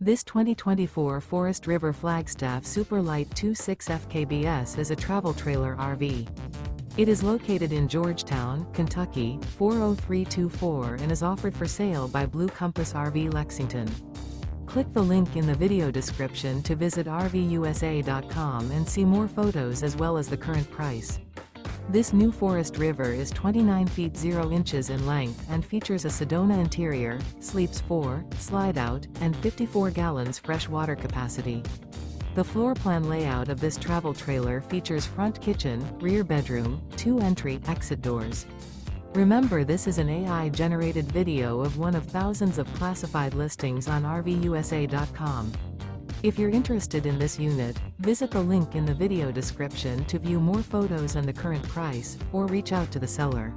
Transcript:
This 2024 Forest River Flagstaff Super Lite 26 FKBS is a travel trailer RV. It is located in Georgetown, Kentucky, 40324 and is offered for sale by Blue Compass RV Lexington. Click the link in the video description to visit RVUSA.com and see more photos as well as the current price. This new Forest River is 29 feet 0 inches in length and features a SEDONA interior, sleeps 4, Slideout, and 54 gallons fresh water capacity. The floor plan layout of this travel trailer features front kitchen, rear bedroom, 2 entry/exit doors. Remember, this is an AI-generated video of one of thousands of classified listings on RVUSA.com. If you're interested in this unit, visit the link in the video description to view more photos and the current price, or reach out to the seller.